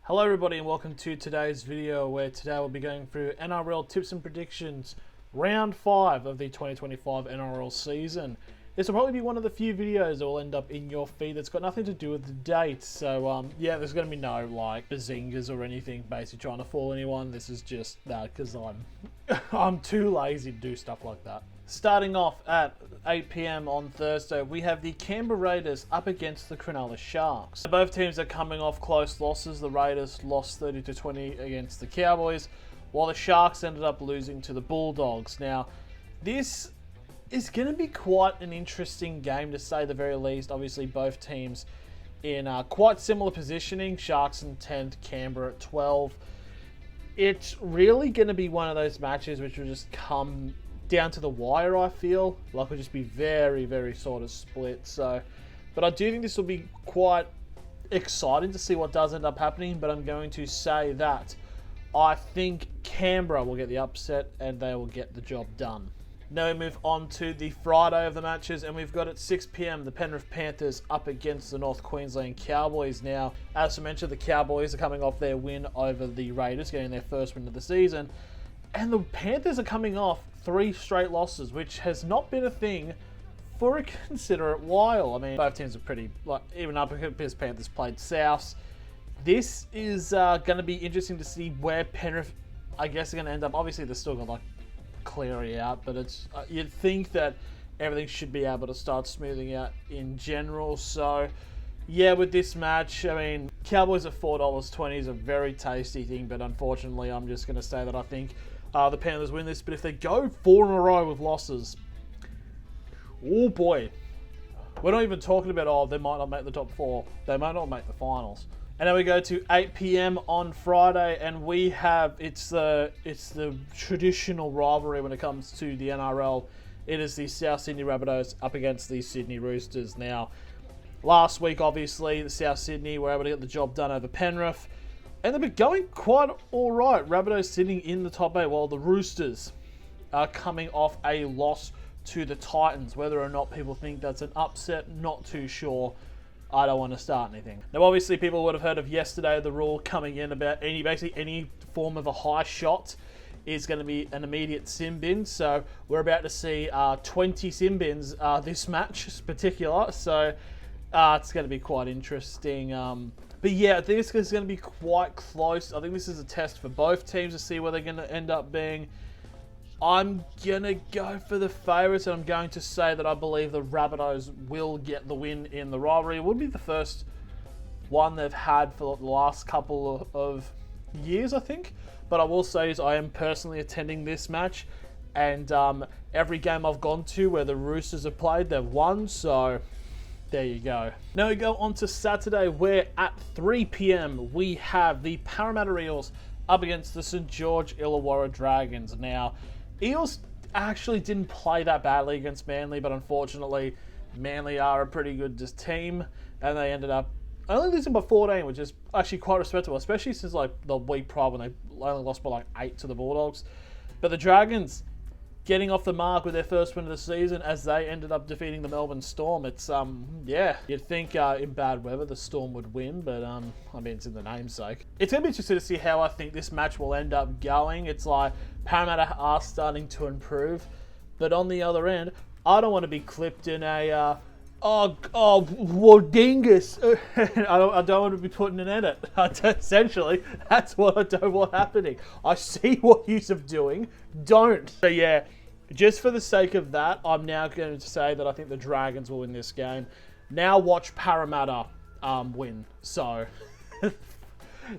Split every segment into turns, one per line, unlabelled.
Hello everybody and welcome to today's video where today we'll be going through NRL tips and predictions round 5 of the 2025 NRL season. This will probably be one of the few videos that will end up in your feed that's got nothing to do with the date. So yeah, there's going to be no like bazingas or anything basically trying to fool anyone. This is just that because I'm too lazy to do stuff like that. Starting off at 8 PM on Thursday, we have the Canberra Raiders up against the Cronulla Sharks. Both teams are coming off close losses. The Raiders lost 30-20 against the Cowboys, while the Sharks ended up losing to the Bulldogs. Now, this is going to be quite an interesting game to say the very least. Obviously, both teams in quite similar positioning. Sharks in 10th, Canberra at 12. It's really going to be one of those matches which will just come down to the wire, I feel. Like, it'll just be very, very sort of split. So, but I do think this will be quite exciting to see what does end up happening. But I'm going to say that I think Canberra will get the upset and they will get the job done. Now we move on to the Friday of the matches, and we've got at 6 PM the Penrith Panthers up against the North Queensland Cowboys. Now, as I mentioned, the Cowboys are coming off their win over the Raiders, getting their first win of the season. And the Panthers are coming off 3 straight losses, which has not been a thing for a considerate while. I mean, both teams are pretty, like, even up because Panthers played Souths. This is going to be interesting to see where Penrith, I guess, are going to end up. Obviously, they're still going to, like, clear out, but it's you'd think that everything should be able to start smoothing out in general. So, yeah, with this match, I mean, Cowboys at $4.20 is a very tasty thing, but unfortunately, I'm just going to say that I think the Panthers win this. But if they go 4 in a row with losses, oh boy, we're not even talking about, they might not make the top 4. They might not make the finals. And then we go to 8 PM on Friday, and we have, it's the traditional rivalry when it comes to the NRL. It is the South Sydney Rabbitohs up against the Sydney Roosters. Now, last week, obviously, the South Sydney were able to get the job done over Penrith, and they've been going quite all right. Rabbitohs sitting in the top 8, while the Roosters are coming off a loss to the Titans. Whether or not people think that's an upset, not too sure. I don't want to start anything. Now, obviously, people would have heard of yesterday the rule coming in about basically any form of a high shot is going to be an immediate sin bin. So we're about to see 20 sin bins this match in particular. So it's going to be quite interesting. But yeah, this is going to be quite close. I think this is a test for both teams to see where they're going to end up being. I'm going to go for the favourites, and I'm going to say that I believe the Rabbitohs will get the win in the rivalry. It would be the first one they've had for the last couple of years, I think. But I will say is I am personally attending this match, and every game I've gone to where the Roosters have played, they've won, so there you go. Now we go on to Saturday, where at 3 PM we have the Parramatta Eels up against the St. George Illawarra Dragons. Now, Eels actually didn't play that badly against Manly, but unfortunately, Manly are a pretty good team, and they ended up only losing by 14, which is actually quite respectable, especially since like the week prior when they only lost by like 8 to the Bulldogs. But the Dragons getting off the mark with their first win of the season as they ended up defeating the Melbourne Storm. It's, yeah, you'd think in bad weather the Storm would win, but I mean, it's in the namesake. It's going to be interesting to see how I think this match will end up going. It's like Parramatta are starting to improve, but on the other end, I don't want to be clipped in a, well, dingus. I don't want to be put in an edit. Essentially, that's what I don't want happening. I see what you're doing. Don't. So yeah, just for the sake of that, I'm now going to say that I think the Dragons will win this game. Now watch Parramatta win. So, yeah,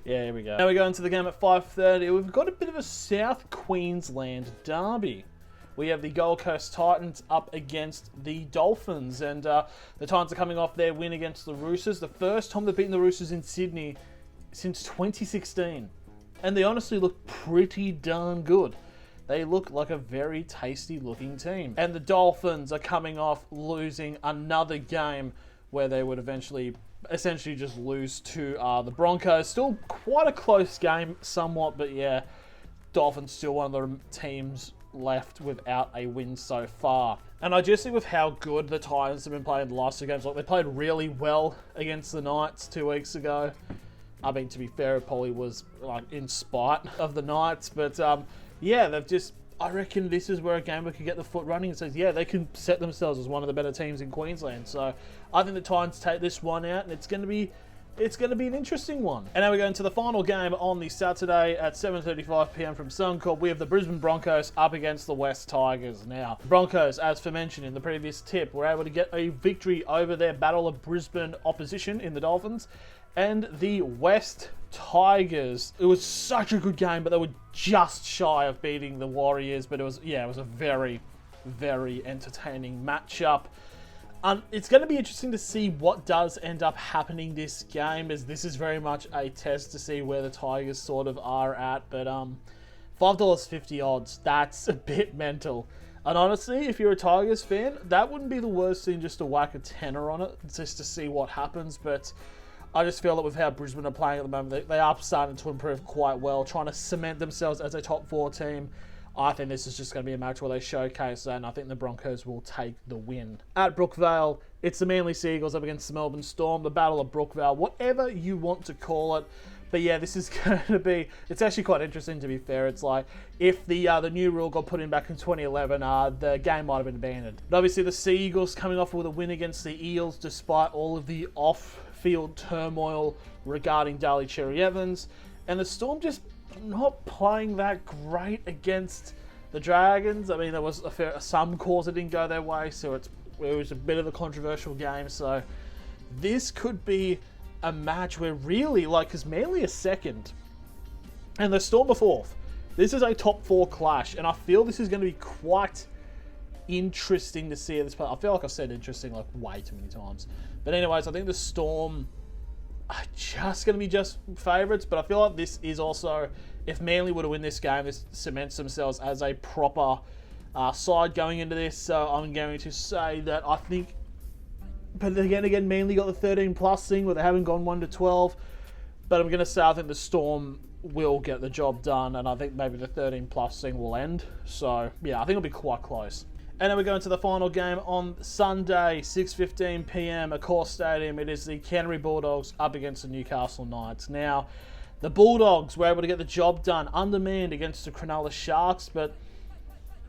here we go. Now we go into the game at 5:30. We've got a bit of a South Queensland derby. We have the Gold Coast Titans up against the Dolphins, and the Titans are coming off their win against the Roosters. The first time they've beaten the Roosters in Sydney since 2016. And they honestly look pretty darn good. They look like a very tasty looking team. And the Dolphins are coming off losing another game where they would essentially just lose to the Broncos. Still quite a close game somewhat, but yeah, Dolphins still one of the teams left without a win so far. And I just think with how good the Titans have been playing the last 2 games, like they played really well against the Knights 2 weeks ago. I mean, to be fair, it probably was like in spite of the Knights, but yeah, they've just. I reckon this is where a gamer could get the foot running and says, yeah, they can set themselves as one of the better teams in Queensland. So I think the Titans take this one out, and it's going to be an interesting one. And now we go into the final game on the Saturday at 7:35 p.m. from Suncorp. We have the Brisbane Broncos up against the West Tigers. Now, Broncos, as for mentioned in the previous tip, were able to get a victory over their Battle of Brisbane opposition in the Dolphins. And the West Tigers, it was such a good game, but they were just shy of beating the Warriors. But it was a very, very entertaining matchup. It's going to be interesting to see what does end up happening this game, as this is very much a test to see where the Tigers sort of are at. But $5.50 odds, that's a bit mental. And honestly, if you're a Tigers fan, that wouldn't be the worst thing, just to whack a tenner on it, just to see what happens. But I just feel that with how Brisbane are playing at the moment, they are starting to improve quite well, trying to cement themselves as a top 4 team. I think this is just going to be a match where they showcase that, and I think the Broncos will take the win. At Brookvale, it's the Manly Seagulls up against the Melbourne Storm, the Battle of Brookvale, whatever you want to call it. But yeah, this is going to be... It's actually quite interesting, to be fair. It's like, if the new rule got put in back in 2011, the game might have been abandoned. But obviously, the Seagulls coming off with a win against the Eels, despite all of the off-field turmoil regarding Daly Cherry Evans. And the Storm just not playing that great against the Dragons. I mean, there was some calls that didn't go their way, so it was a bit of a controversial game. So this could be a match where really, because Manly is second and the Storm are fourth. This is a top 4 clash, and I feel this is going to be quite interesting to see at this point. I feel like I've said interesting way too many times. But anyways, I think the Storm are just going to be favourites, but I feel like this is also, if Manly were to win this game, this cements themselves as a proper side going into this. So I'm going to say that I think, but again, Manly got the 13 plus thing where they haven't gone 1-12, but I'm going to say I think the Storm will get the job done, and I think maybe the 13 plus thing will end. So yeah, I think it'll be quite close. And then we go into the final game on Sunday, 6:15 p.m. at Core Stadium. It is the Canterbury Bulldogs up against the Newcastle Knights. Now, the Bulldogs were able to get the job done, undermanned against the Cronulla Sharks,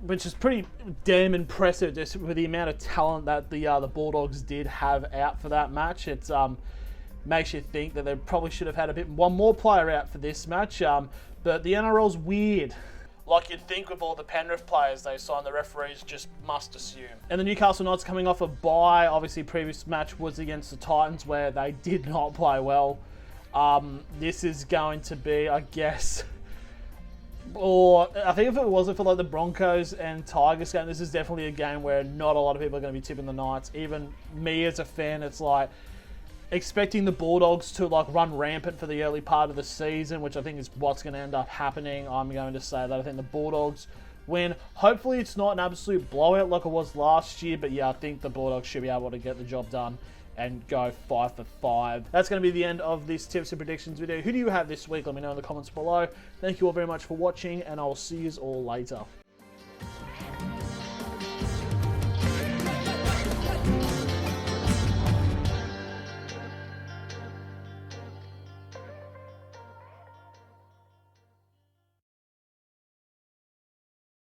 which is pretty damn impressive just with the amount of talent that the Bulldogs did have out for that match. It makes you think that they probably should have had one more player out for this match, but the NRL's weird. Like you'd think with all the Penrith players they signed, the referees just must assume. And the Newcastle Knights coming off a bye. Obviously, previous match was against the Titans where they did not play well. This is going to be, I guess, or I think if it wasn't for the Broncos and Tigers game, this is definitely a game where not a lot of people are going to be tipping the Knights. Even me as a fan, it's expecting the Bulldogs to run rampant for the early part of the season, which I think is what's going to end up happening. I'm going to say that I think the Bulldogs win. Hopefully it's not an absolute blowout like it was last year, but yeah, I think the Bulldogs should be able to get the job done and go 5 for 5. That's going to be the end of this tips and predictions video. Who do you have this week? Let me know in the comments below. Thank you all very much for watching, and I will see you all later.